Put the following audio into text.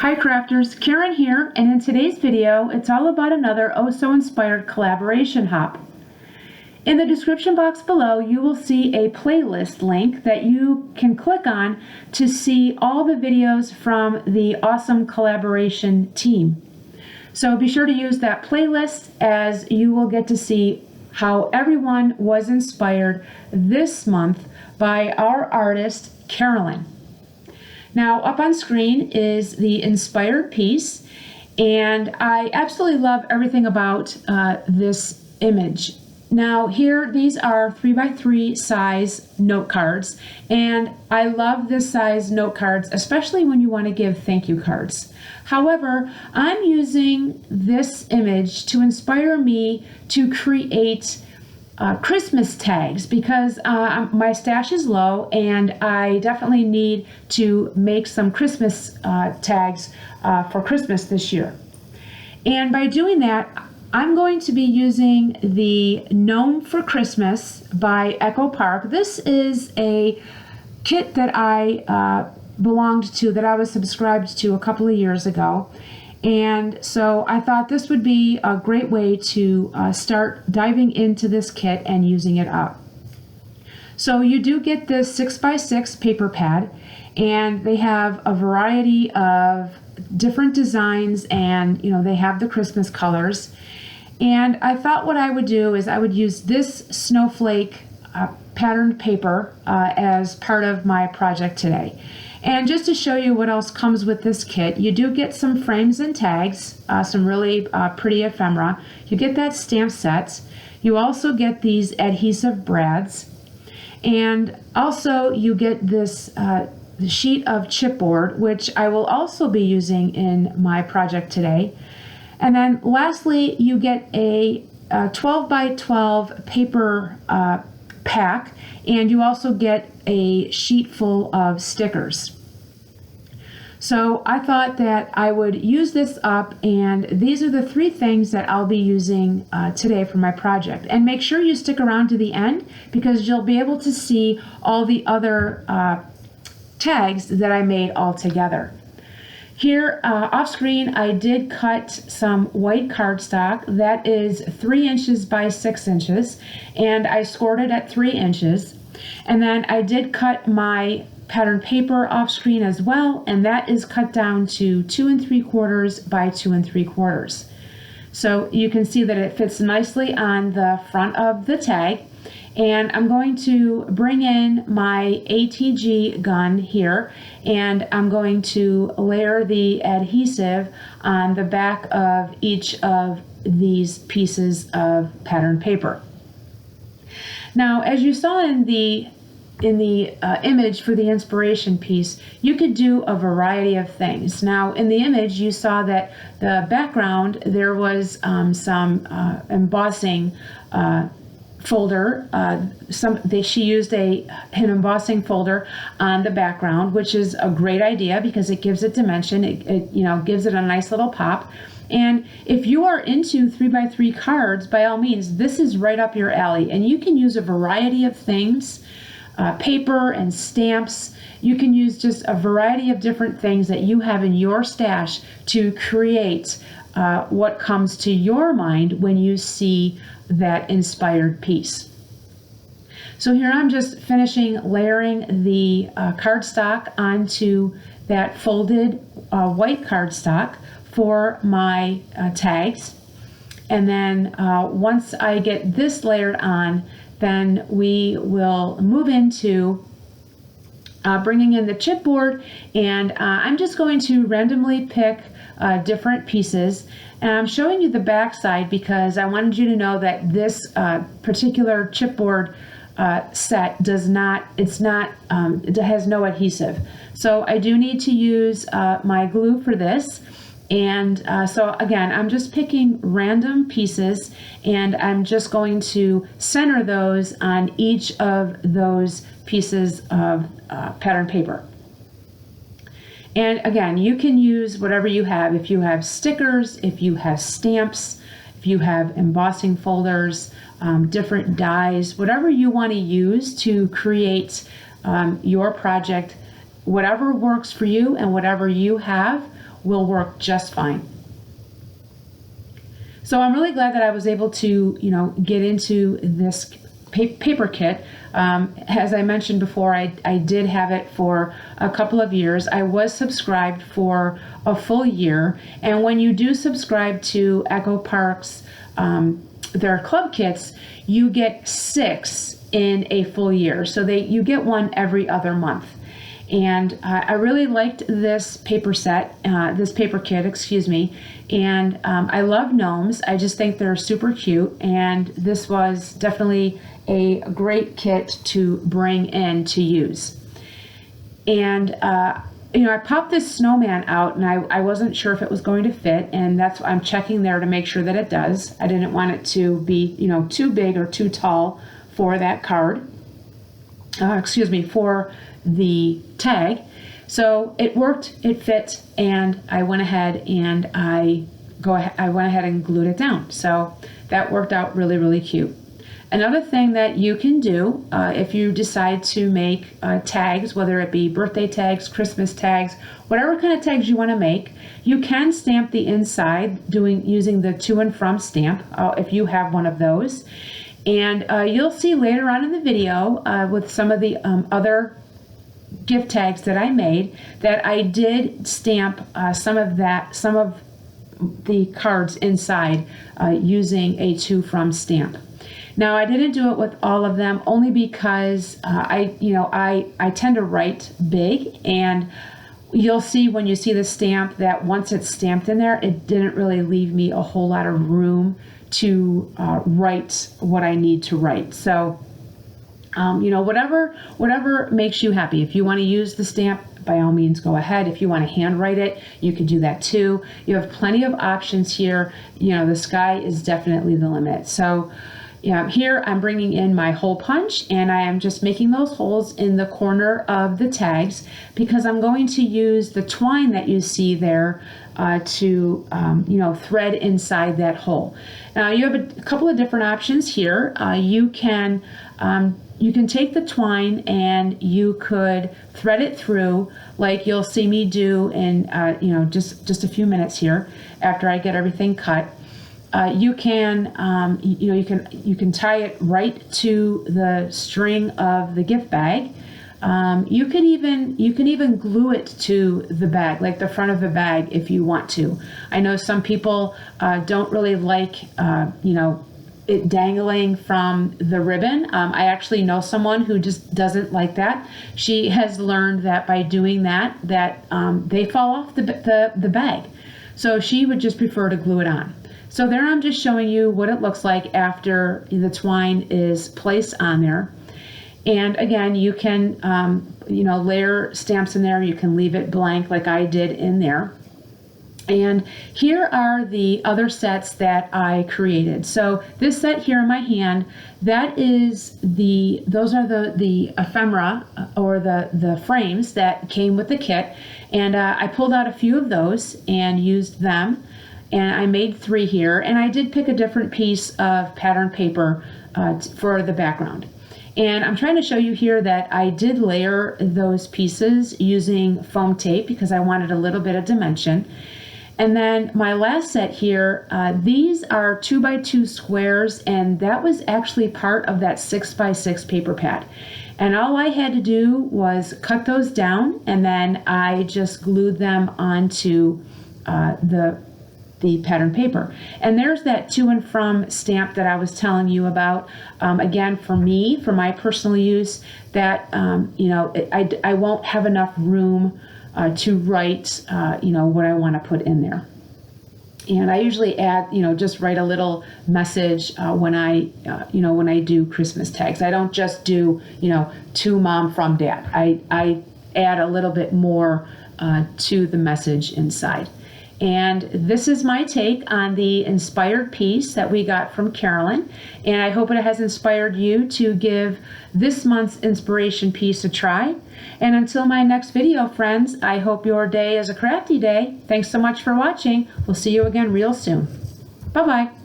Hi crafters, Karen here, and in today's video it's all about another oh so inspired collaboration hop. In the description box below you will see a playlist link that you can click on to see all the videos from the awesome collaboration team. So be sure to use that playlist as you will get to see how everyone was inspired this month by our artist Carolyn. Now up on screen is the inspired piece, and I absolutely love everything about this image. Now here, these are 3x3 size note cards, and I love this size note cards, especially when you want to give thank you cards. However, I'm using this image to inspire me to create Christmas tags because my stash is low and I definitely need to make some Christmas tags for Christmas this year. And by doing that, I'm going to be using the Gnome for Christmas by Echo Park. This is a kit that I belonged to, that I was subscribed to a couple of years ago. And so I thought this would be a great way to start diving into this kit and using it up. So you do get this 6x6 paper pad, and they have a variety of different designs, and they have the Christmas colors. And I thought what I would do is I would use this snowflake patterned paper as part of my project today. And just to show you what else comes with this kit, you do get some frames and tags, some really pretty ephemera. You get that stamp set. You also get these adhesive brads. And also you get this sheet of chipboard, which I will also be using in my project today. And then lastly, you get a 12 by 12 paper pack, and you also get a sheet full of stickers. So I thought that I would use this up, and these are the three things that I'll be using today for my project. And make sure you stick around to the end because you'll be able to see all the other tags that I made all together. Here off screen I did cut some white cardstock that is 3 inches by 6 inches, and I scored it at 3 inches. And then I did cut my pattern paper off screen as well, and that is cut down to 2 3/4 by 2 3/4. So you can see that it fits nicely on the front of the tag. And I'm going to bring in my ATG gun here, and I'm going to layer the adhesive on the back of each of these pieces of pattern paper. Now, as you saw in the image for the inspiration piece, you could do a variety of things. Now, in the image, you saw that the background, there was some embossing folder. She used an embossing folder on the background, which is a great idea because it gives it dimension. It gives it a nice little pop. And if you are into 3x3 cards, by all means, this is right up your alley. And you can use a variety of things, paper and stamps. You can use just a variety of different things that you have in your stash to create what comes to your mind when you see that inspired piece. So here I'm just finishing layering the cardstock onto that folded white cardstock for my tags. And then once I get this layered on, then we will move into bringing in the chipboard, and I'm just going to randomly pick different pieces. And I'm showing you the back side because I wanted you to know that this particular chipboard set it has no adhesive. So I do need to use my glue for this. And so again, I'm just picking random pieces, and I'm just going to center those on each of those pieces of pattern paper. And again, you can use whatever you have. If you have stickers, if you have stamps, if you have embossing folders, different dies, whatever you want to use to create your project, whatever works for you and whatever you have will work just fine. So I'm really glad that I was able to, get into this paper kit. As I mentioned before, I did have it for a couple of years. I was subscribed for a full year. And when you do subscribe to Echo Park's, their club kits, you get 6 in a full year. So you get one every other month. And I really liked this paper set, this paper kit, excuse me. And I love gnomes. I just think they're super cute. And this was definitely a great kit to bring in to use. And, I popped this snowman out, and I wasn't sure if it was going to fit. And that's why I'm checking there to make sure that it does. I didn't want it to be, too big or too tall for that card. For the tag. So it worked, it fit, and I went ahead and I went ahead and glued it down. So that worked out really, really cute. Another thing that you can do if you decide to make tags, whether it be birthday tags, Christmas tags, whatever kind of tags you want to make, you can stamp the inside using the to and from stamp if you have one of those. And you'll see later on in the video with some of the other gift tags that I made that I did stamp some of the cards inside using a to from stamp. Now I didn't do it with all of them only because I tend to write big, and you'll see when you see the stamp that once it's stamped in there, it didn't really leave me a whole lot of room to write what I need to write. So whatever makes you happy. If you want to use the stamp, by all means go ahead. If you want to handwrite it, you can do that too. You have plenty of options here. The sky is definitely the limit. So here I'm bringing in my hole punch, and I am just making those holes in the corner of the tags because I'm going to use the twine that you see there to thread inside that hole. Now you have a couple of different options here. You can take the twine and you could thread it through like you'll see me do in just a few minutes here after I get everything cut. You can tie it right to the string of the gift bag. You can even glue it to the bag, like the front of the bag, if you want to. I know some people don't really like it dangling from the ribbon. I actually know someone who just doesn't like that. She has learned that by doing that they fall off the bag. So she would just prefer to glue it on. So there I'm just showing you what it looks like after the twine is placed on there. And again, you can, layer stamps in there. You can leave it blank like I did in there. And here are the other sets that I created. So this set here in my hand, those are the ephemera or the frames that came with the kit. And I pulled out a few of those and used them. And I made 3 here, and I did pick a different piece of pattern paper for the background. And I'm trying to show you here that I did layer those pieces using foam tape because I wanted a little bit of dimension. And then my last set here, these are 2x2 squares, and that was actually part of that 6x6 paper pad. And all I had to do was cut those down, and then I just glued them onto the pattern paper. And there's that to and from stamp that I was telling you about. Again, for me, for my personal use, that I won't have enough room to write what I want to put in there. And I usually add, just write a little message when I do Christmas tags. I don't just do, to mom from dad. I add a little bit more to the message inside. And this is my take on the inspired piece that we got from Carolyn. And I hope it has inspired you to give this month's inspiration piece a try. And until my next video, friends, I hope your day is a crafty day. Thanks so much for watching. We'll see you again real soon. Bye-bye.